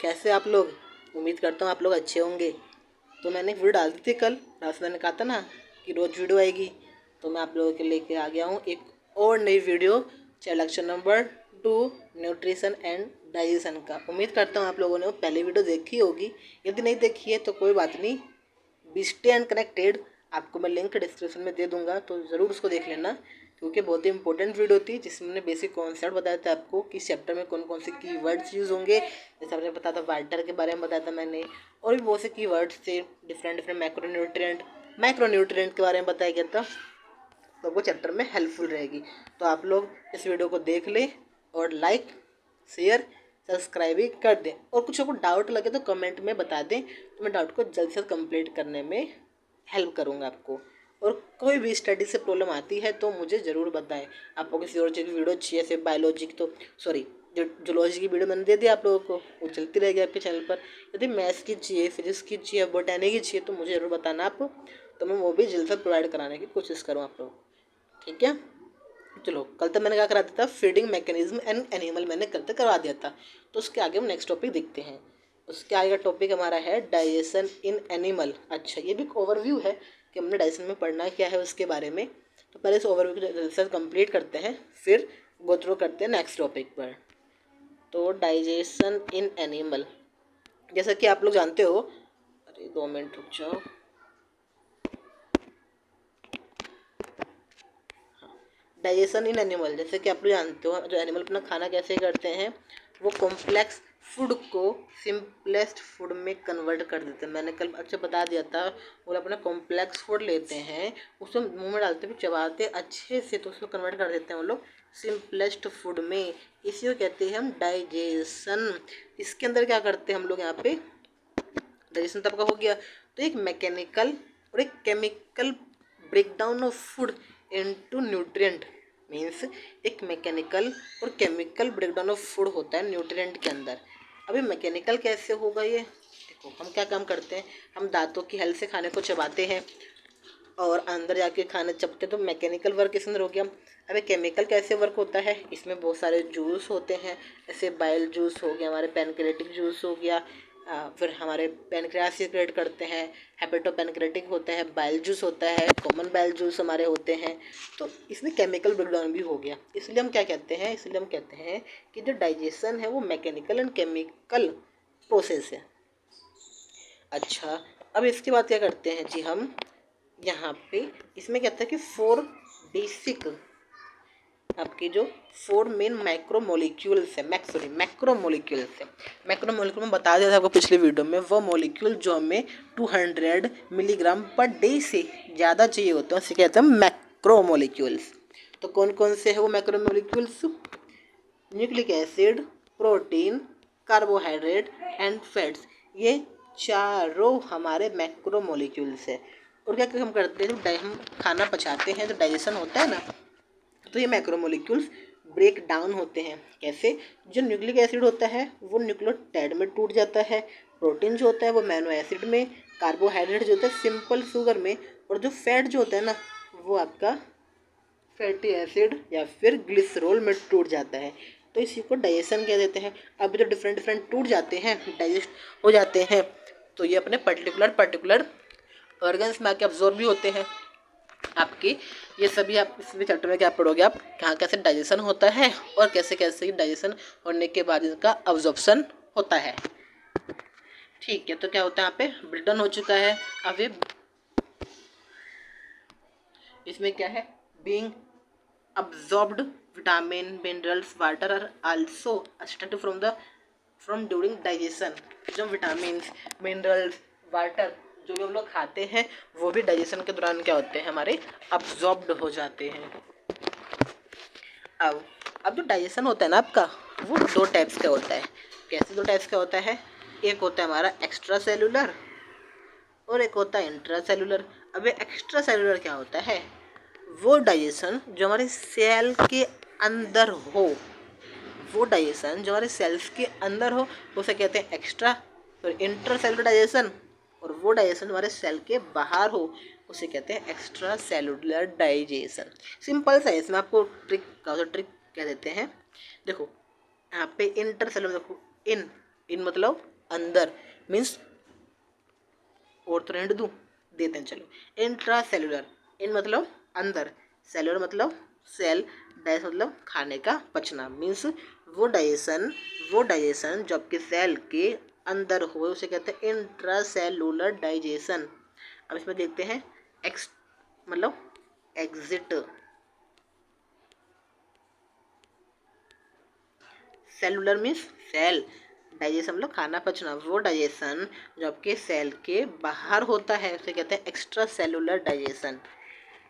कैसे आप लोग। उम्मीद करता हूँ आप लोग अच्छे होंगे। तो मैंने एक वीडियो डाल दी थी कल रात से, मैंने कहा था ना कि रोज़ वीडियो आएगी। तो मैं आप लोगों के लेके आ गया हूँ एक और नई video, lecture number 2 nutrition and digestion का। उम्मीद करता हूँ आप लोगों ने वो पहली वीडियो देखी होगी। यदि नहीं देखी है तो कोई बात नहीं, बी स्टे एंड कनेक्टेड, आपको मैं लिंक डिस्क्रिप्शन में दे दूंगा, तो ज़रूर उसको देख लेना, क्योंकि बहुत ही इंपॉर्टेंट वीडियो थी जिसमें मैंने बेसिक कॉन्सेप्ट बताया था आपको कि चैप्टर में कौन कौन से कीवर्ड्स यूज़ होंगे। जैसे आपने बताया था वाटर के बारे में बताया था मैंने, और भी बहुत से कीवर्ड्स थे, डिफरेंट डिफरेंट माइक्रोन्यूट्रिएंट के बारे में बताया गया था। तो वो चैप्टर में हेल्पफुल रहेगी। तो आप लोग इस वीडियो को देख लें और लाइक शेयर सब्सक्राइब भी कर दें, और कुछ आपको डाउट लगे तो कमेंट में बता दें, तो मैं डाउट को जल्द से जल्द कंप्लीट करने में हेल्प करूँगा आपको। और कोई भी स्टडी से प्रॉब्लम आती है तो मुझे ज़रूर बताएं। आपको किसी और चीज़ की वीडियो चाहिए, जैसे बायोलॉजी की, तो सॉरी जो जूलॉजी की वीडियो मैंने दे दी आप लोगों को, वो चलती रहेगी आपके चैनल पर। यदि मैथ्स की चाहिए, फिजिक्स की चाहिए, बोटैनी की चाहिए, तो मुझे ज़रूर बताना आप, तो मैं वो भी जल्द से प्रोवाइड कराने की कोशिश करूँ आप लोग। ठीक है, चलो। कल तक मैंने क्या करा दिया था, फीडिंग मैकेनिज्म एंड एनिमल, मैंने कल तक करवा दिया था। तो उसके आगे हम नेक्स्ट टॉपिक देखते हैं। उसके आगे का टॉपिक हमारा है डाइजेशन इन एनिमल। अच्छा, ये भी एक ओवरव्यू है कि हमने डाइजेशन में पढ़ना क्या है उसके बारे में। तो पहले इस ओवरव्यू को रिसर्च कंप्लीट करते हैं, फिर गो थ्रू करते हैं नेक्स्ट टॉपिक पर। तो डाइजेशन इन एनिमल, जैसा कि आप लोग जानते हो, अरे 2 मिनट रुक जाओ। डाइजेशन इन एनिमल, जैसे कि आप लोग जानते हो, जो एनिमल अपना खाना कैसे करते हैं, वो कॉम्प्लेक्स फूड को सिंपलेस्ट फूड में कन्वर्ट कर देते हैं। मैंने कल अच्छा बता दिया था, वो अपना कॉम्प्लेक्स फूड लेते हैं, उसको मुंह में डालते हुए चबाते अच्छे से, तो उसको कन्वर्ट कर देते हैं वो लोग सिंपलेस्ट फूड में। इसी को कहते हैं हम डाइजेशन। इसके अंदर क्या करते हैं हम लोग यहाँ पे, डाइजेशन तब का हो गया। तो एक मैकेनिकल और एक chemical breakdown of food into nutrient, means एक मैकेनिकल और केमिकल ब्रेकडाउन ऑफ फूड होता है न्यूट्रिएंट के अंदर। अभी मैकेनिकल कैसे होगा ये, देखो हम क्या काम करते हैं, हम दांतों की हेल्प से खाने को चबाते हैं और अंदर जाके खाना चबते, तो मैकेनिकल वर्क इसके अंदर हो गया। अबे केमिकल कैसे वर्क होता है, इसमें बहुत सारे जूस होते हैं, जैसे बाइल जूस हो गया, हमारे पैनक्रेटिक जूस हो गया, फिर हमारे पैनक्रियास सीक्रेट करते हैं, हेपेटो पैनक्रेटिक होता है, बाइल जूस होता है, कॉमन बाइल जूस हमारे होते हैं। तो इसमें केमिकल ब्रेकडाउन भी हो गया। इसलिए हम क्या कहते हैं, इसलिए हम कहते हैं कि जो डाइजेशन है वो मैकेनिकल एंड केमिकल प्रोसेस है। अच्छा, अब इसके बाद क्या करते हैं जी, हम यहाँ पे इसमें कहता है कि 4 बेसिक आपके जो 4 मेन मैक्रोमोलिक्यूल्स है, मैक्रोमोलिक्यूल्स है। मैक्रोमोलिक्यूल में बता दिया था आपको पिछले वीडियो में, वो मॉलिक्यूल जो हमें 200 मिलीग्राम पर डे से ज़्यादा चाहिए होते हैं, उसे कहते हैं मैक्रोमोलिक्यूल्स। तो कौन कौन से है वो macromolecules, nucleic acid, protein, carbohydrate and fats, ये चारों हमारे मैक्रोमोलिक्यूल्स है। और क्या हम करते हैं, जब हम खाना पचाते हैं तो डाइजेशन होता है ना, तो ये मैक्रोमोलिक्यूल्स ब्रेक डाउन होते हैं। कैसे, जो न्यूक्लिक एसिड होता है वो न्यूक्लियोटाइड में टूट जाता है, प्रोटीन जो होता है वो अमीनो एसिड में, कार्बोहाइड्रेट जो होता है सिंपल शुगर में, और जो फैट जो होता है ना वो आपका फैटी एसिड या फिर ग्लिसरॉल में टूट जाता है। तो इसी को डाइजेशन कह देते हैं। अब जो डिफरेंट डिफरेंट टूट जाते हैं, डाइजेस्ट हो जाते हैं, तो ये अपने पर्टिकुलर ऑर्गन्स में आके अब्जॉर्ब भी होते हैं आपके। ये सभी आप इस चैप्टर में क्या पढ़ोगे, आप कहाँ कैसे डाइजेशन होता है और कैसे कैसे डाइजेशन होने के बाद इनका अब्जॉर्प्शन होता है। ठीक है, तो क्या होता है, यहाँ पे ब्रेकडाउन हो चुका है। अब ये इसमें क्या है, being absorbed vitamin minerals water are also extracted from during digestion। जो विटामिन मिनरल्स वाटर जो भी हम लोग खाते हैं वो भी डाइजेशन के दौरान क्या होते हैं, हमारे अब्जॉर्ब्ड हो जाते हैं। अब जो डाइजेशन होता है ना आपका, वो 2 टाइप्स का होता है। कैसे 2 टाइप्स का होता है, एक होता है हमारा एक्स्ट्रा सेलुलर और एक होता है इंट्रा सेलुलर। अब एक्स्ट्रा सेलुलर क्या होता है, वो डाइजेशन जो हमारे सेल के अंदर हो, वो डाइजेशन जो हमारे सेल्स के अंदर हो उसे कहते हैं एक्स्ट्रा। और इंटर सेलुलर डाइजेशन, और वो डाइजेशन हमारे सेल के बाहर हो उसे कहते हैं एक्स्ट्रा सेलुलर डाइजेशन। सिंपल सा है, इसमें आपको ट्रिक कह देते हैं। देखो यहाँ पे इंटर सेलुलर, देखो इन इन मतलब अंदर, मीन्स और तो रेंट दूँ, देते हैं चलो। इंट्रा सेलुलर, इन मतलब अंदर, सेलुलर मतलब सेल, डाइजेशन मतलब खाने का पचना, मीन्स वो डाइजेशन जो आपके सेल के अंदर हो उसे कहते हैं इंट्रा सेलुलर डाइजेशन। अब इसमें देखते हैं एक्स मतलब exit, cellular means cell, digestion मतलब खाना पचना, वो डाइजेशन जो आपके सेल के बाहर होता है उसे कहते हैं एक्स्ट्रा सेलुलर डाइजेशन।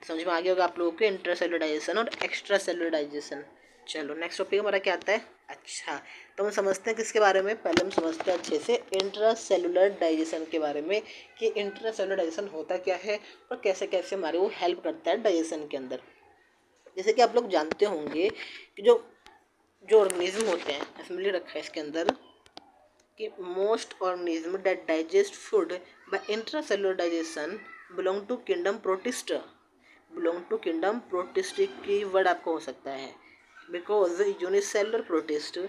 समझ में आ गया होगा आप लोगों को इंट्रा सेलुलर डाइजेशन और एक्स्ट्रा सेलुलर डाइजेशन। चलो नेक्स्ट टॉपिक हमारा क्या आता है। अच्छा, तो हम समझते हैं किसके बारे में, पहले हम समझते हैं अच्छे से इंट्रा सेलुलर डाइजेशन के बारे में कि इंट्रा सेलुलर डाइजेशन होता क्या है और कैसे कैसे हमारे वो हेल्प करता है डाइजेशन के अंदर। जैसे कि आप लोग जानते होंगे कि जो जो ऑर्गेनिज्म होते हैं, इसमें लिख रखा है इसके अंदर कि most organism that digest food by intracellular digestion belong to kingdom protist. Belong to kingdom protist की वर्ड आपको हो सकता है, because unicellular protist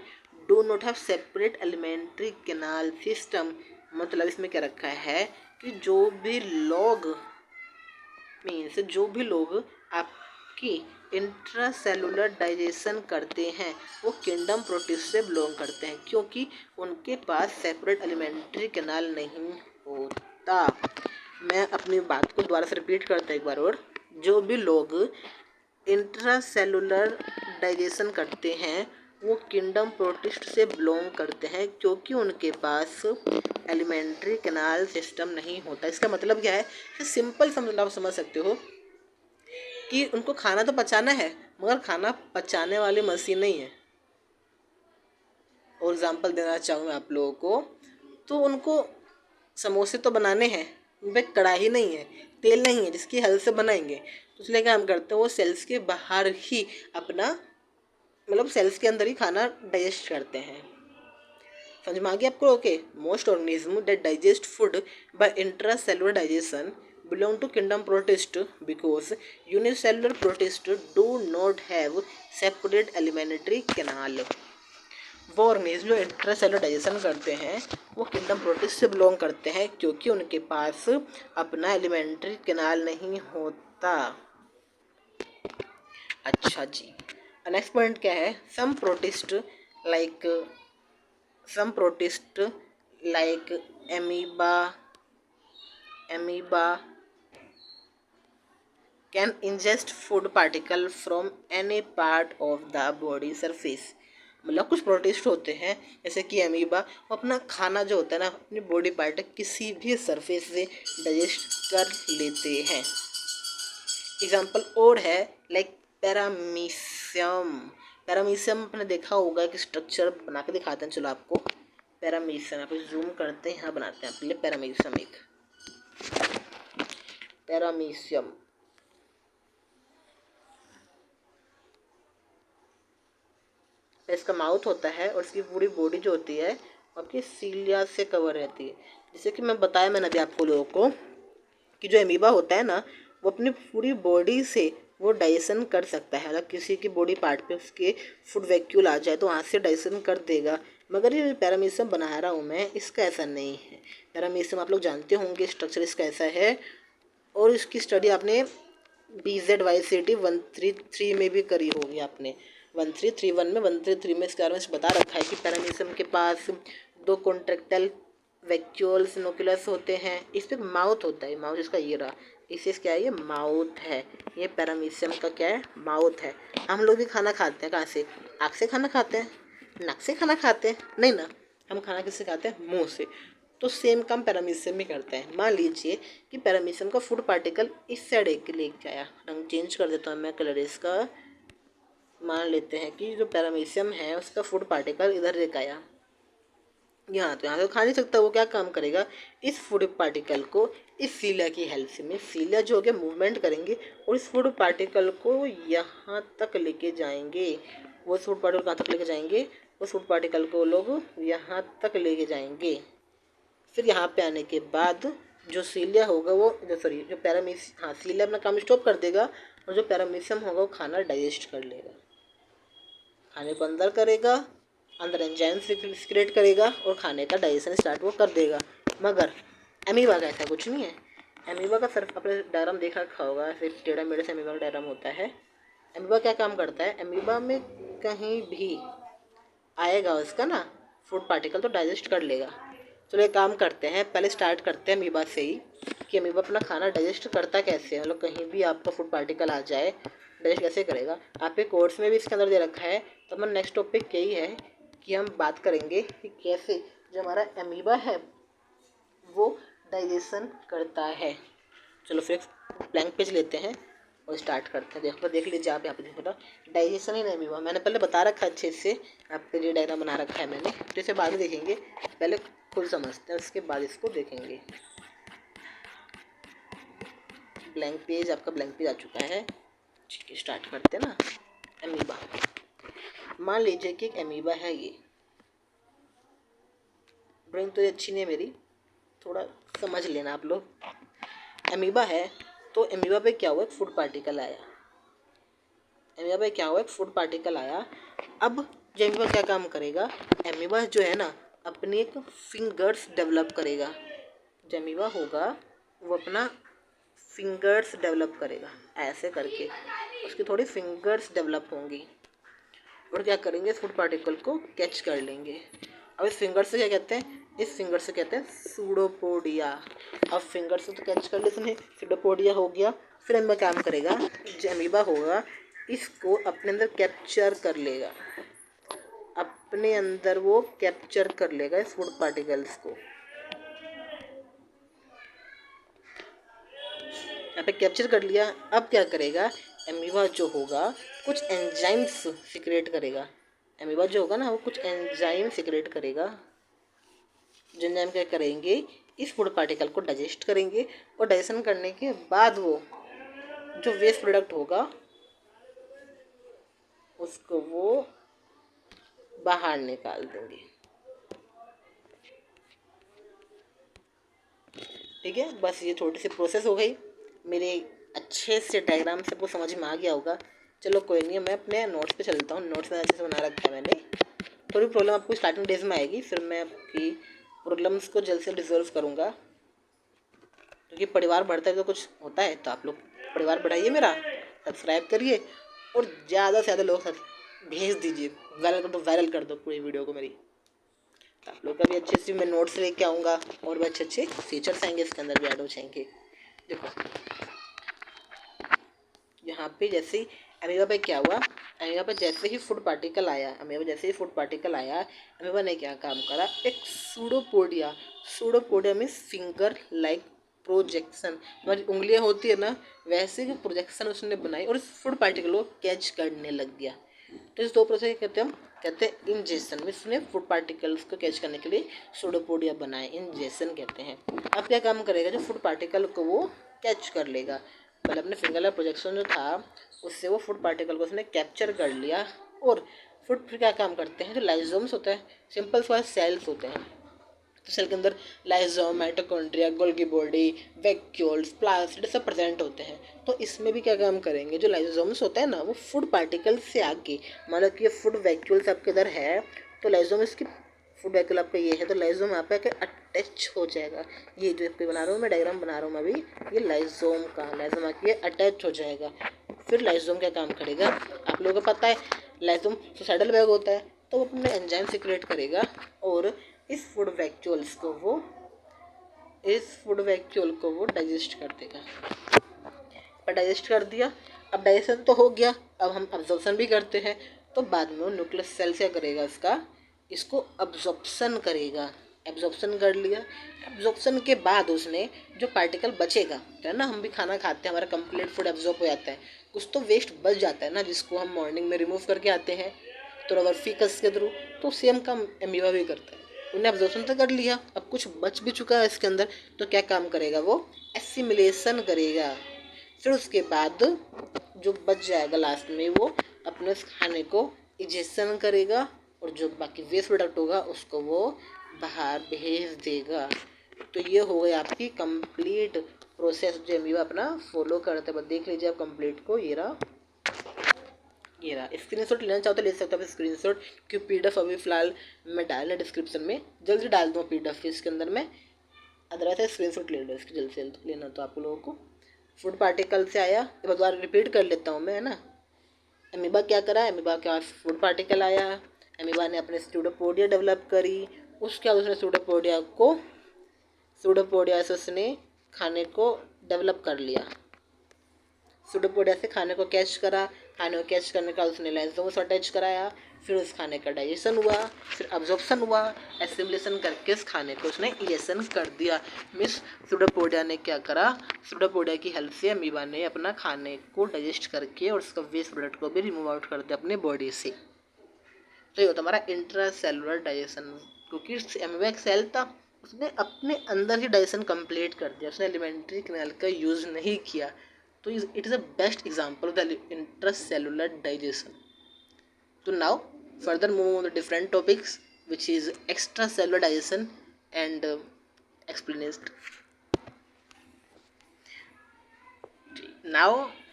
do not have separate alimentary canal system. मतलब इसमें क्या रखा है कि जो भी लोग आपकी इंट्रासेलुलर डाइजेशन करते हैं वो किंगडम प्रोटिस्ट से बिलोंग करते हैं, क्योंकि उनके पास सेपरेट एलिमेंट्री कैनाल नहीं होता। मैं अपनी बात को दोबारा से रिपीट करता एक बार और, जो भी लोग इंट्रासेलुलर डाइजेशन करते हैं वो किंगडम प्रोटिस्ट से बिलोंग करते हैं, क्योंकि उनके पास एलिमेंट्री कैनाल सिस्टम नहीं होता। इसका मतलब क्या है कि सिंपल आप समझ सकते हो कि उनको खाना तो पचाना है मगर खाना पचाने वाली मशीन नहीं है। और एग्जांपल देना चाहूँ मैं आप लोगों को, तो उनको समोसे तो बनाने हैं, उन पर कढ़ाई नहीं है, तेल नहीं है जिसकी हेल्प से बनाएंगे, तो इसलिए क्या हम करते हैं वो सेल्स के बाहर ही अपना मतलब सेल्स के अंदर ही खाना डाइजेस्ट करते हैं। समझ में आ गया आपको। Okay, most organism that digest food by intracellular digestion belong to kingdom protist because unicellular protist do not have separate alimentary canal। वो ऑर्गेनिज्म जो इंट्रासेलुलर डाइजेशन करते हैं वो किंगडम प्रोटिस्ट से बिलोंग करते हैं, क्योंकि उनके पास अपना एलिमेंट्री कैनाल नहीं होता। अच्छा जी, नेक्स्ट पॉइंट क्या है, like some protist like amoeba can ingest food particle from any part of the body surface. मतलब कुछ प्रोटिस्ट होते हैं जैसे कि अमीबा, वो अपना खाना जो होता है ना अपनी बॉडी पार्ट किसी भी सरफेस से डाइजेस्ट कर लेते हैं। एग्जाम्पल और है लाइक पैरामीशियम। पैरामीशियम आपने देखा होगा कि स्ट्रक्चर बना के दिखाते हैं, चलो आपको पैरामीशियम यहाँ पे जूम करते हैं, यहाँ बनाते हैं आपके लिए पैरामीशियम। एक पैरामीशियम इसका माउथ होता है और इसकी पूरी बॉडी जो होती है आपकी सीलिया से कवर रहती है। जैसे कि मैंने अभी आपको लोगों को कि जो एमीबा होता है ना वो अपनी पूरी बॉडी से वो डाइजेशन कर सकता है। अगर किसी की बॉडी पार्ट पे उसके फूड वैक्यूल आ जाए तो वहाँ से डाइजेशन कर देगा, मगर ये पैरामीशियम बना रहा हूँ मैं, इसका ऐसा नहीं है। पैरामीशियम आप लोग जानते होंगे स्ट्रक्चर इसका ऐसा है, और इसकी स्टडी आपने BZYCT 133 में भी करी होगी आपने, 1331 में 133 में इसके बारे में बता रखा है कि पैरामीशियम के पास दो कॉन्ट्रेक्टाइल वैक्यूल्स नोकुलस होते हैं। इस पर माउथ होता है, माउथ इसका ये रहा, इसे क्या है ये माउथ है, ये पैरामीशियम का क्या है माउथ है। हम लोग भी खाना खाते हैं कहाँ से, आँख से खाना खाते हैं, नाक से खाना खाते हैं नहीं ना, हम खाना किससे खाते हैं मुंह से। तो सेम काम पैरामीशियम भी करता है। मान लीजिए कि पैरामीशियम का फूड पार्टिकल इस साइड एक लेके आया, रंग चेंज कर देता हूँ मैं कलर इसका। मान लेते हैं कि जो पैरामीशियम है उसका फूड पार्टिकल इधर लेके आया यहाँ, तो यहाँ तो खा नहीं सकता, वो क्या काम करेगा इस फूड पार्टिकल को इस सीलिया की हेल्प से, में सीलिया जो हो गया मूवमेंट करेंगे और इस फूड पार्टिकल को यहाँ तक लेके जाएंगे। वो फूड पार्टिकल कहाँ तक लेके जाएंगे, उस फूड पार्टिकल को लोग यहाँ तक लेके जाएंगे। फिर यहाँ पे आने के बाद जो सीलिया होगा वो जो सीलिया अपना काम स्टॉप कर देगा और जो पैरामीशियम होगा वो खाना डाइजेस्ट कर लेगा, खाने को अंदर करेगा अंदर एंजाइम सिक्रेट करेगा और खाने का डाइजेशन स्टार्ट वो कर देगा। मगर अमीबा का ऐसा कुछ नहीं है। अमीबा का सिर्फ अपने डायग्राम देख रखा होगा, सिर्फ टेढ़ा मेढ़ा से अमीबा का डायग्राम होता है। अमीबा क्या काम करता है, अमीबा में कहीं भी आएगा उसका ना फूड पार्टिकल तो डाइजेस्ट कर लेगा। चलो एक काम करते हैं, पहले स्टार्ट करते हैं अमीबा से ही कि अमीबा अपना खाना डाइजेस्ट करता कैसे है। मतलब कहीं भी आपका फूड पार्टिकल आ जाए डाइजेस्ट कैसे करेगा, आपके कोर्स में भी इसके अंदर दे रखा है। तो हमारा नेक्स्ट टॉपिक यही है कि हम बात करेंगे कि कैसे जो हमारा अमीबा है वो डाइजेशन करता है। चलो फिर ब्लैंक पेज लेते हैं और स्टार्ट करते हैं। देखो देख लीजिए आप यहाँ पे देखो डाइजेशन ही नहीं अमीबा, मैंने पहले बता रखा है अच्छे से, आपके लिए डायग्राम बना रखा है मैंने, तो इसे बाद में देखेंगे। पहले खुद समझते हैं उसके बाद इसको देखेंगे। ब्लैंक पेज, आपका ब्लैंक पेज आ चुका है। ठीक है स्टार्ट करते हैं ना। अमीबा, मान लीजिए कि एक अमीबा है, ये ड्राइंग तो ये अच्छी नहीं है मेरी, थोड़ा समझ लेना आप लोग। अमीबा है तो अमीबा पे क्या हुआ, एक फूड पार्टिकल आया। अमीबा पे क्या हुआ, एक फूड पार्टिकल आया। अब जो अमीबा क्या काम करेगा, अमीबा जो है ना अपनी एक फिंगर्स डेवलप करेगा। जो अमीबा होगा वो अपना फिंगर्स डेवलप करेगा, ऐसे करके उसकी थोड़ी फिंगर्स डेवलप होंगी और क्या करेंगे, फूड पार्टिकल को कैच कर लेंगे। अब इस फिंगर से क्या कहते हैं, इस फिंगर से कहते हैं सूडोपोडिया। अब फिंगर से तो कैच कर लेते हैं, सूडोपोडिया हो गया। फिर अमीबा काम करेगा, जो अमीबा होगा इसको अपने अंदर कैप्चर कर लेगा, अपने अंदर वो कैप्चर कर लेगा इस फूड पार्टिकल्स को। यहाँ पे कैप्चर कर लिया। अब क्या करेगा, अमीबा जो होगा कुछ एंजाइम्स सिक्रेट करेगा। अमीबा जो होगा ना वो कुछ एंजाइम सिक्रेट करेगा। जो एंजाइम क्या करेंगे, इस फूड पार्टिकल को डाइजेस्ट करेंगे और डाइजेशन करने के बाद वो जो वेस्ट प्रोडक्ट होगा उसको वो बाहर निकाल देंगे। ठीक है, बस ये छोटी सी प्रोसेस हो गई। मेरे अच्छे से डायग्राम से आपको समझ में आ गया होगा। चलो कोई नहीं, मैं अपने नोट्स पे चलता हूँ। नोट्स में अच्छे से बना रखा है मैंने। थोड़ी प्रॉब्लम आपको स्टार्टिंग डेज में आएगी, फिर मैं आपकी प्रॉब्लम्स को जल्द से रिजॉल्व करूँगा। क्योंकि परिवार बढ़ता है तो कुछ होता है, तो आप लोग परिवार बढ़ाइए मेरा, सब्सक्राइब करिए और ज़्यादा से ज़्यादा लोग भेज दीजिए, वायरल कर दो पूरी वीडियो को मेरी। आप लोग का भी अच्छे से मैं नोट्स लेके आऊँगा और भी अच्छे अच्छे फीचर्स आएंगे, इसके अंदर भी ऐड हो जाएंगे। देखो यहाँ पे जैसे ही अमीबा पे क्या हुआ, अमीबा पे जैसे ही फूड पार्टिकल आया, अमीबा जैसे ही फूड पार्टिकल आया, अमीबा ने क्या काम करा, एक सूडोपोडिया, सूडोपोडिया में फिंगर लाइक प्रोजेक्शन, हमारी उंगलियां होती है ना वैसे ही प्रोजेक्शन उसने बनाई और इस फूड पार्टिकल को कैच करने लग गया। तो इस दो प्रोसेस कहते हैं, हम कहते हैं इंजेक्शन में इसने फूड पार्टिकल्स को कैच करने के लिए सूडोपोडिया बनाए, इंजेक्शन कहते हैं। अब क्या काम करेगा, जो फूड पार्टिकल को वो कैच कर लेगा, पहले अपने फिंगर का प्रोजेक्शन जो था उससे वो फूड पार्टिकल को उसने कैप्चर कर लिया। और फूड फिर क्या काम करते हैं, जो लाइजोम्स होता है, सिंपल सा सेल्स होते हैं, तो सेल के अंदर लाइजोम, mitochondria, Golgi body, vacuoles, plasmid सब प्रेजेंट होते हैं। तो इसमें भी क्या काम करेंगे, जो लाइजोम्स होता है ना वो फूड पार्टिकल से आके, मान लो कि ये फूड वैक्यूल्स आपके इधर है तो लाइजोम इसकी फूड वैक्यूल आपका ये है तो लाइजोम यहाँ पे आके अटैच हो जाएगा। ये जो पे बना रहा हूँ मैं, डायग्राम बना रहा हूँ मैं अभी, ये लाइजोम का, लाइजोम आके अटैच हो जाएगा। फिर लाइजोम क्या काम करेगा, आप लोगों को पता है लाइजोम सुसाइडल बैग होता है, तो वो अपने एंजाइम सिक्रेट करेगा और इस फूड वैक्यूल को वो डाइजेस्ट कर देगा। पर डाइजेस्ट कर दिया, अब डाइजेशन तो हो गया, अब हम अब्जॉर्प्शन भी करते हैं। तो बाद में वो न्यूक्लियस सेल क्या करेगा, इसको अब्जॉर्प्शन करेगा। एब्जॉर्प्शन कर लिया, एब्जॉर्प्शन के बाद उसने जो पार्टिकल बचेगा, तो है ना हम भी खाना खाते हैं, हमारा कंप्लीट फूड एब्जॉर्ब हो जाता है, कुछ तो वेस्ट बच जाता है ना जिसको हम मॉर्निंग में रिमूव करके आते हैं तो रबर फीकस के थ्रू। तो सेम काम अमीबा भी करता है, उन्हें एब्जॉर्प्शन तो कर लिया, अब कुछ बच भी चुका है इसके अंदर, तो क्या काम करेगा, वो एसिमिलेशन करेगा। फिर उसके बाद जो बच जाएगा लास्ट में वो अपने उस खाने को इजेक्शन करेगा और जो बाकी वेस्ट प्रोडक्ट होगा उसको वो बाहर भेज देगा। तो ये हो गई आपकी कंप्लीट प्रोसेस जो अमीबा अपना फॉलो करते हैं। देख लीजिए आप कंप्लीट को, ये रहा ये रहा। स्क्रीनशॉट लेना चाहो तो ले सकते हो आप स्क्रीनशॉट, क्योंकि पीडीएफ अभी फिलहाल मैं डालना डिस्क्रिप्शन में, जल्दी डाल दूँ पीडीएफ इसके अंदर में, अदरवाइज स्क्रीनशॉट ले लो इसकी जल्द से जल्द लेना तो आप लोगों को। फूड पार्टिकल से आया, एक बार रिपीट कर लेता हूँ मैं, है ना। अमीबा क्या करा, अमीबा के पास फूड पार्टिकल आया, अमीबा ने अपने स्यूडोपोडिया डेवलप करी, उसके बाद उसने स्यूडोपोडिया से उसने खाने को डेवलप कर लिया, स्यूडोपोडिया से खाने को कैच करा, खाने को कैच करने का उसने लाइसोसोम से अटैच कराया, फिर उस खाने का डाइजेशन हुआ, फिर अब्जॉर्प्शन हुआ, एसिमिलेशन करके उस खाने को उसने इलेशन कर दिया। मिस स्यूडोपोडिया ने क्या करा, स्यूडोपोडिया की हेल्प से अमीबा ने अपना खाने को डाइजेस्ट करके और उसका वेस्ट प्रोडक्ट को भी रिमूव आउट कर दिया अपने बॉडी से। तो ये होता हमारा इंट्रासेलुलर डाइजेशन, क्योंकि अमीबा एक सेल था, उसने अपने अंदर ही डाइजेशन कंप्लीट कर दिया, उसने एलिमेंट्री कैनाल का यूज़ नहीं किया। तो it is a best example of the intracellular digestion. तो now further move on the different topics, which is extracellular digestion and explanation. Now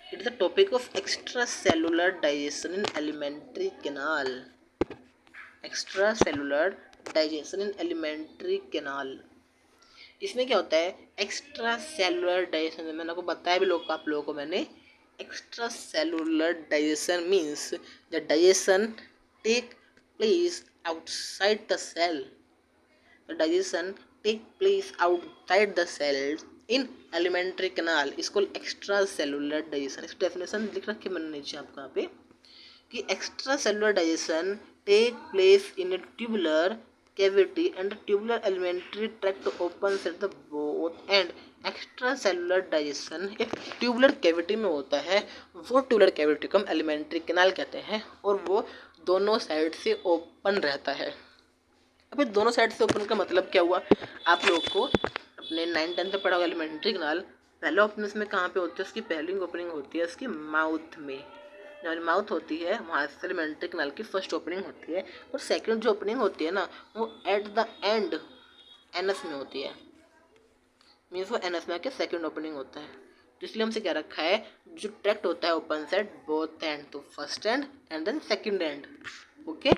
it is the topic of extracellular digestion in alimentary canal. Extracellular digestion in alimentary canal. इसमें क्या होता है extra cellular digestion, मैंने आपको बताया भी आप लोगों को मैंने। Extra cellular digestion means the digestion take place outside the cell, the digestion take place outside the cell in alimentary canal, इसको एक्स्ट्रा सेलुलर डाइजेशन। इसकी डेफिनेशन लिख रखी मैंने नीचे आपको यहाँ पे कि extra cellular digestion take place in a tubular cavity and the tubular alimentary tract opens at the both end. Extracellular digestion एक ट्यूबुलर कैविटी में होता है, वो ट्यूबुलर कैविटी को हम एलिमेंट्री कैनाल कहते हैं, और वो दोनों साइड से ओपन रहता है। अभी दोनों साइड से ओपन का मतलब क्या हुआ, आप लोग को अपने 9th-10th में पढ़ा होगा एलिमेंट्री कैनाल, पहले ओपनिंग में कहाँ पे होती है, उसकी पहली ओपनिंग होती है उसकी माउथ में, जहाँ माउथ होती है वहाँ से एलिमेंट्री कैनाल की फर्स्ट ओपनिंग होती है, और सेकंड जो ओपनिंग होती है ना वो एट द एंड एनस में होती है, मीन्स वो एनस में आके सेकंड ओपनिंग होता है। तो इसलिए हमसे क्या रखा है, जो ट्रैक्ट होता है ओपन सेट बोथ एंड, तो first end then second end. Okay,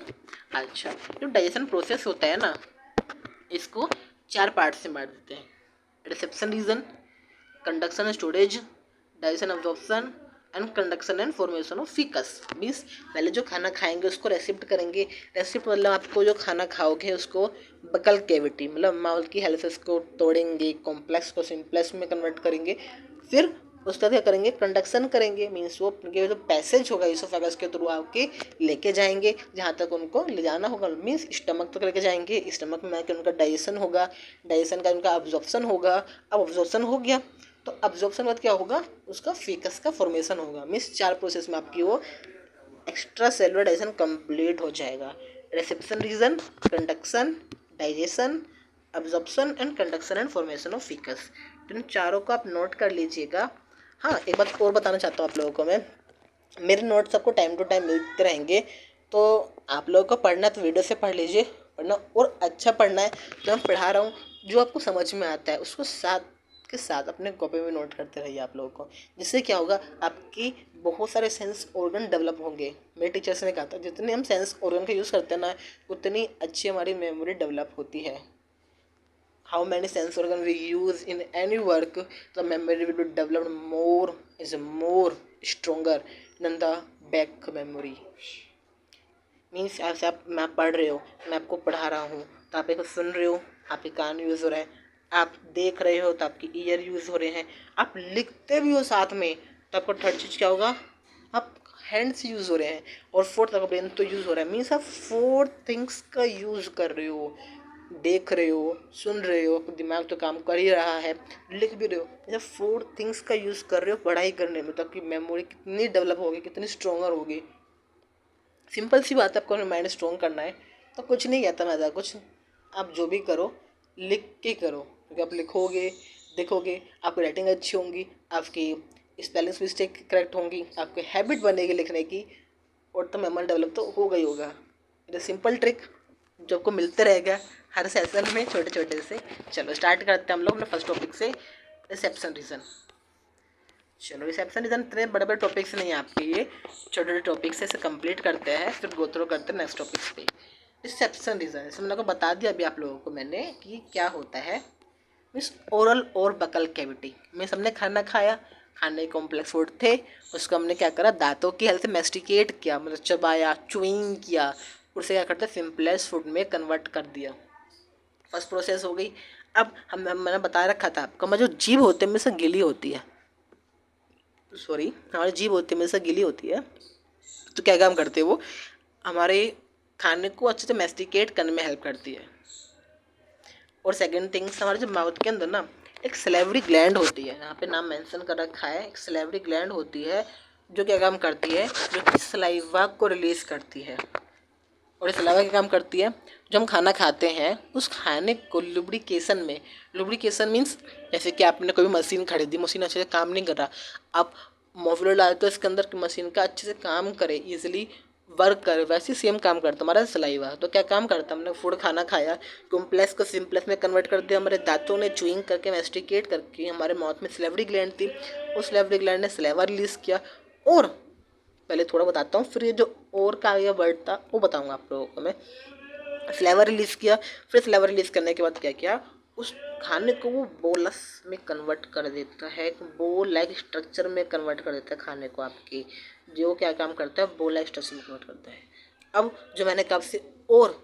अच्छा जो डाइजेशन प्रोसेस होता है ना, इसको 4 पार्ट से बांट देते हैं, reception region, conduction and storage, digestion absorption and conduction and formation of faeces. Means पहले जो खाना खाएंगे उसको रेसिप्ट करेंगे, रेसिप्ट मतलब आपको जो खाना खाओगे उसको बकल कैविटी मतलब माउथ की हेल्प से उसको तोड़ेंगे, कॉम्प्लेक्स को सिंप्लेक्स में कन्वर्ट करेंगे, फिर उसका क्या करेंगे, कंडक्शन करेंगे, मीन्स वो जो पैसेज होगा इसोफेगस के थ्रू आपके लेके जाएंगे जहाँ तक उनको ले जाना होगा, मीन्स स्टमक तक लेके जाएंगे, स्टमक में आके उनका डाइजेशन होगा, डाइजेशन का उनका अब्जॉर्प्शन होगा, अब अब्जॉर्प्शन हो गया तो अब्जॉर्प्शन बाद क्या होगा, उसका फीकस का फॉर्मेशन होगा। मीन्स 4 प्रोसेस में आपकी वो एक्स्ट्रा सेलुलर डाइजेशन कंप्लीट हो जाएगा, reception region, conduction, digestion, absorption and conduction and formation of faeces. तो इन चारों को आप नोट कर लीजिएगा। हाँ, एक बात और बताना चाहता हूँ आप लोगों को मैं, मेरे नोट्स आपको टाइम टू टाइम मिलते रहेंगे, तो आप लोगों को पढ़ना है तो वीडियो से पढ़ लीजिए, पढ़ना और अच्छा पढ़ना है, जो मैं पढ़ा रहा हूँ जो आपको समझ में आता है उसको साथ के साथ अपने कॉपी में नोट करते रहिए आप लोगों को, जिससे क्या होगा आपकी बहुत सारे सेंस ऑर्गन डेवलप होंगे। मेरे टीचर्स ने कहा था जितने हम सेंस ऑर्गन का यूज़ करते हैं ना उतनी अच्छी हमारी मेमोरी डेवलप होती है। how many sense organ we use in any work, the memory will be developed more stronger than the back memory. Means ऐसे आप पढ़ रहे हो, मैं आपको पढ़ा रहा हूँ तो आप एक सुन रहे हो, आपके कान यूज़ हो रहा है, आप देख रहे हो तो आपकी ईयर यूज़ हो रहे हैं, आप लिखते भी हो साथ में तो आपको थर्ड चीज़ क्या होगा, आप हैंड्स यूज़ हो रहे हैं, और फोर्थ आपका ब्रेन तो यूज़ हो रहा है। मीन्स आप 4 थिंग्स का यूज़ कर रहे हो, देख रहे हो, सुन रहे हो, दिमाग तो काम कर ही रहा है, लिख भी रहे हो, जब 4 थिंग्स का यूज़ कर रहे हो पढ़ाई करने में, तो आपकी मेमोरी कितनी डेवलप होगी, कितनी स्ट्रोंगर होगी। सिंपल सी बात है, आपको माइंड स्ट्रॉन्ग करना है तो कुछ नहीं कहता मैं ज़्यादा कुछ, आप जो भी करो लिख के करो, क्योंकि आप लिखोगे देखोगे आपकी राइटिंग अच्छी होंगी, आपकी स्पेलिंग मिस्टेक करेक्ट होंगी, आपकी हैबिट बनेगी लिखने की, और तो मेमोरी डेवलप तो होगा ही होगा। ये सिंपल ट्रिक जो आपको मिलते रहेगा हर सेशन में छोटे छोटे से। चलो स्टार्ट करते हैं हम लोग अपने फर्स्ट टॉपिक से, रिसेप्शन रीजन। चलो रिसेप्शन डिज़ाइन इतने बड़े बड़े टॉपिक्स नहीं है आपके, ये छोटे छोटे टॉपिक्स से कंप्लीट करते हैं, फिर गो थ्रू करते हैं नेक्स्ट टॉपिक्स पे। रिसेप्शन डिज़ाइन इसमें मैंने को बता दिया अभी आप लोगों को मैंने कि क्या होता है। मीन्स ओरल और बकल कैविटी में सबने खाना खाया, खाने कॉम्प्लेक्स फूड थे, उसको हमने क्या करा, दांतों की हेल्थ से मेस्टिकेट किया, मतलब चबाया, च्युइंग किया, उसे क्या करते सिंपलेस्ट फूड में कन्वर्ट कर दिया। फर्स्ट प्रोसेस हो गई। अब मैंने बता रखा था आपको, हमारी जो जीभ होती है में से गीली होती है, सॉरी हमारी जीभ होती है में से गीली होती है, तो क्या काम करते हैं वो, हमारे खाने को अच्छे से मेस्टिकेट करने में हेल्प करती है। और सेकंड थिंग्स, हमारे जो माउथ के अंदर ना एक सलेवरी ग्लैंड होती है, यहाँ पे नाम मेंशन कर रखा है, एक सलेवरी ग्लैंड होती है जो क्या काम करती है, जो कि सलाइवा को रिलीज करती है। और इस सलाइवा क्या काम करती है, जो हम खाना खाते हैं उस खाने को लुब्रिकेशन में, लुब्रिकेशन मीन्स जैसे कि आपने कोई मशीन खरीदी, मशीन अच्छे से काम नहीं कर रहा, आप मोबिल डालते तो इसके अंदर मशीन का अच्छे से काम करे, इजीली वर्क करे, वैसे सेम काम करता हमारा सलाइवा। तो क्या काम करता, हमने फूड खाना खाया, कॉम्प्लेक्स को सिंप्लेक्स में कन्वर्ट कर दिया, हमारे दांतों ने चुइंग करके मेस्टिकेट करके, हमारे माउथ में सलेवरी ग्लैंड थी, उस सलेवरी ग्लैंड ने सलाइवा रिलीज किया। और पहले थोड़ा बताता हूँ, फिर ये जो और का आगे वर्ड था वो बताऊँगा आप लोगों को मैं। फ्लेवर रिलीज़ किया, फिर फ्लेवर रिलीज़ करने के बाद क्या किया, उस खाने को वो बोलस में कन्वर्ट कर देता है, बोल लाइक स्ट्रक्चर में कन्वर्ट कर देता है खाने को आपकी, जो क्या काम करता है बोल लाइक स्ट्रक्चर में कन्वर्ट करता है। अब जो मैंने कहा आपसे और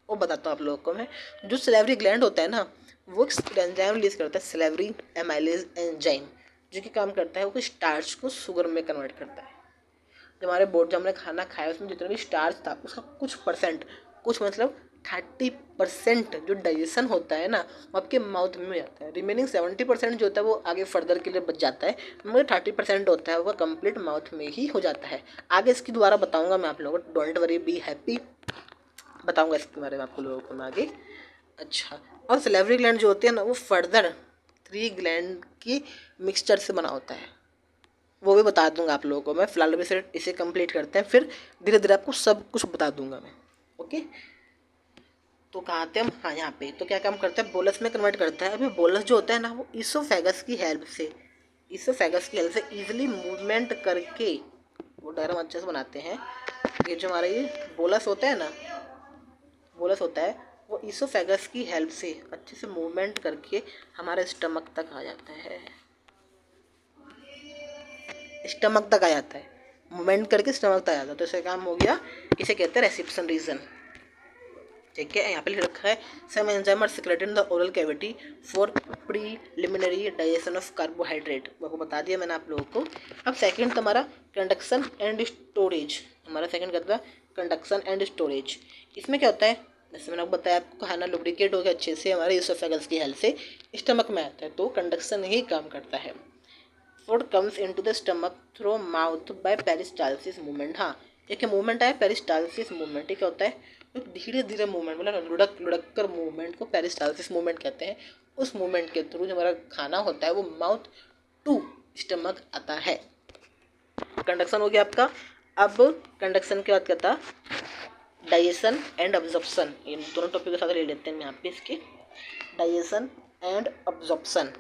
वो बताता हूँ आप लोगों को मैं, जो सलेवरी ग्लैंड होता है ना, वो एक एंजाइम रिलीज करता है, सलेवरी एमाइलेज एंजाइम, जो कि काम करता है वो स्टार्च को शुगर में कन्वर्ट करता है। जो हमारे बोर्ड जब हमने खाना खाया उसमें जितना भी स्टार्च था उसका कुछ परसेंट, कुछ मतलब 30% जो डाइजेशन होता है ना वो आपके माउथ में हो जाता है, रिमेनिंग 70% जो होता है वो आगे फर्दर के लिए बच जाता है, मगर 30% होता है वो कंप्लीट माउथ में ही हो जाता है। आगे इसकी दोबारा बताऊंगा मैं आप लोगों को, डोंट वरी बी हैप्पी, बताऊंगा इसके बारे में आपको लोगों को मैं आगे। अच्छा, और सलेवरी ग्लैंड जो होते हैं ना वो फर्दर 3 ग्लैंड की मिक्सचर से बना होता है, वो भी बता दूंगा आप लोगों को मैं। फिलहाल अभी से इसे कंप्लीट करते हैं, फिर धीरे धीरे आपको सब कुछ बता दूंगा मैं। ओके, तो कहाँ आते हैं हम, हाँ यहाँ पे, तो क्या काम करता है बोलस में कन्वर्ट करता है। अभी बोलस जो होता है ना वो ईसोफेगस की हेल्प से, ईसोफेगस की हेल्प से इजीली मूवमेंट करके वो डायग्राम अच्छे से बनाते हैं। ये जो हमारा ये बोलस होता है ना, बोलस होता है वो ईसोफेगस की हेल्प से अच्छे से मूवमेंट करके हमारे स्टमक तक आ जाता है, स्टमक तक आ जाता है, मूवमेंट करके स्टमक तक आ जाता है। तो इसका काम हो गया, इसे कहते हैं रेसिप्शन रीजन। ठीक है, यहाँ पे लिख रखा है some enzyme are secreted in the oral cavity for preliminary digestion of carbohydrate, वो बता दिया मैंने आप लोगों को। अब सेकंड हमारा कंडक्शन एंड स्टोरेज, हमारा सेकंड कहता है कंडक्शन एंड स्टोरेज। इसमें क्या होता है, जैसे मैंने आपको बताया, आपको खाना लुब्रिकेट हो गया अच्छे से हमारे ईसोफेगस की हेल्प से स्टमक में आता है, तो कंडक्शन ही काम करता है। Food comes into the stomach through mouth by peristalsis movement. हाँ, एक मूवमेंट है पेरिस्टालसिस मूवमेंट, क्या होता है, धीरे धीरे मूवमेंट, मतलब लुढ़क लुढ़क कर मूवमेंट को पेरिस्टालसिस मूवमेंट कहते हैं। उस मूवमेंट के थ्रू जो हमारा खाना होता है वो माउथ टू स्टमक आता है। कंडक्शन हो गया आपका। अब कंडक्शन के बाद क्या था, डाइजेशन एंड अब्जॉर्प्शन, इन दोनों टॉपिक के साथ ले लेते हैं यहाँ पे इसके, डाइजेशन एंड अब्जॉर्प्शन।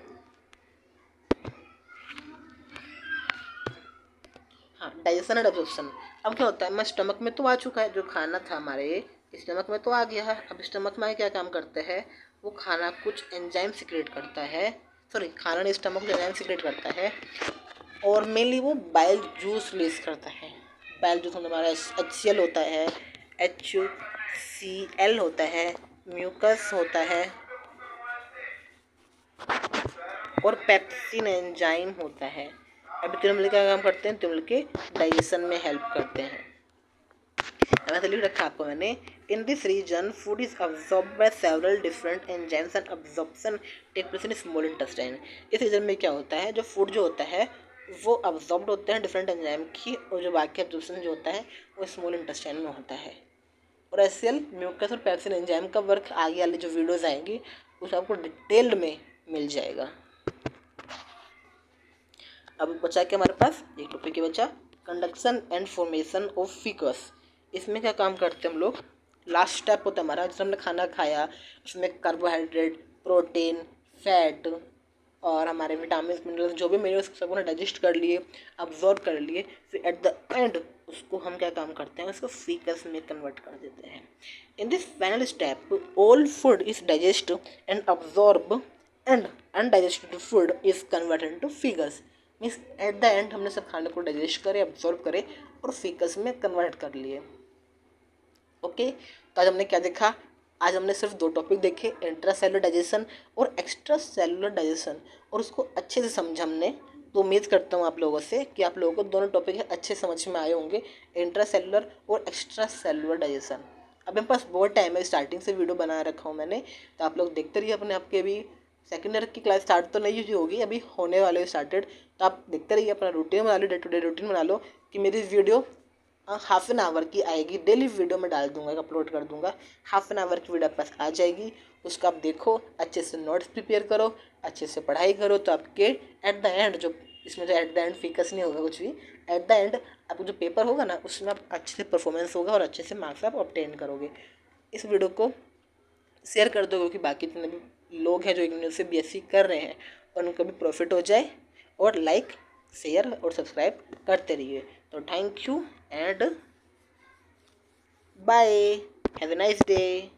हाँ, डाइजेशन एंड एब्जॉर्प्शन। अब क्या होता है, मैं स्टमक में तो आ चुका है, जो खाना था हमारे स्टमक में तो आ गया है। अब स्टमक में क्या काम करते हैं, वो खाना कुछ एंजाइम सिक्रेट करता है, सॉरी खाना नहीं, स्टमक जो एंजाइम सिक्रेट करता है, और मेनली वो बाइल जूस रिलीज करता है। बाइल जूस हमारा HCl होता है, HCl होता है, म्यूकस होता है, और पेप्सिन एंजाइम होता है। अभी तीनों मिलकर क्या काम करते हैं, तीनों मिलकर डाइजेशन में हेल्प करते हैं। ऐसा लिख रखा आपको मैंने, in this region food is absorbed by several different enzymes and absorption take place in small intestine. इस रीजन में क्या होता है, जो फूड जो होता है वो अब्सॉर्ब्ड होते हैं डिफरेंट एंजाइम की, और जो बाकी अब्जॉर्प्शन जो होता है वो स्मॉल इंटेस्टाइन में होता है। और HCl, म्यूकस और पेप्सिन एंजाइम का वर्क आगे वाली जो वीडियोज़ आएंगी उस आपको डिटेल्ड में मिल जाएगा। अब बचा के हमारे पास एक टॉपिक के बचा, conduction and formation of ficus. इसमें क्या काम करते हैं हम लोग, लास्ट स्टेप होता है हमारा, जैसे हमने खाना खाया उसमें कार्बोहाइड्रेट, प्रोटीन, फैट और हमारे विटामिन मिनरल्स जो भी मिनरल्स सबको ना डाइजेस्ट कर लिए, अब्जॉर्ब कर लिए, फिर एट द एंड उसको हम क्या काम करते हैं, उसको फीकस में कन्वर्ट कर देते हैं। In this final step all food is digest and absorb and undigested food is converted to faeces. Means at the end हमने सब खाने को डाइजेस्ट करे, अब्जॉर्ब करे और फीकस में कन्वर्ट कर लिए। ओके, तो आज हमने क्या देखा, आज हमने सिर्फ 2 टॉपिक देखे, इंट्रा सेलुलर डाइजेशन और एक्स्ट्रा सेलुलर डाइजेशन, और उसको अच्छे से समझा हमने। तो उम्मीद करता हूँ आप लोगों से कि आप लोगों को दोनों टॉपिक अच्छे समझ में आए होंगे, इंट्रा सेलुलर और एक्स्ट्रा सेलुलर डाइजेशन। अब मेरे पास बहुत टाइम है, स्टार्टिंग से वीडियो बना रखा हूँ मैंने, तो आप लोग देखते रहिए अपने आपके। अभी सेकेंड ईयर की क्लास स्टार्ट तो नहीं हुई होगी, अभी होने वाले स्टार्टेड, तो आप देखते रहिए, अपना रूटीन बना लो, डे टू डे रूटीन बना लो कि मेरी वीडियो हाफ एन आवर की आएगी, डेली वीडियो में डाल दूंगा, अपलोड कर दूंगा। हाफ एन आवर की वीडियो आपके पास आ जाएगी, उसको आप देखो, अच्छे से नोट्स प्रिपेयर करो, अच्छे से पढ़ाई करो, तो आपके एट द एंड जो इसमें जो एट द एंड फिकस नहीं होगा कुछ भी, एट द एंड आपको जो पेपर होगा ना उसमें आप अच्छे से परफॉर्मेंस होगा और अच्छे से मार्क्स आप ऑब्टेन करोगे। इस वीडियो को शेयर कर दो क्योंकि बाकी जितने भी लोग हैं जो इंग्लिश से बीएससी कर रहे हैं उनको भी प्रॉफिट हो जाए, और लाइक शेयर और सब्सक्राइब करते रहिए। तो thank you and bye, have a nice day.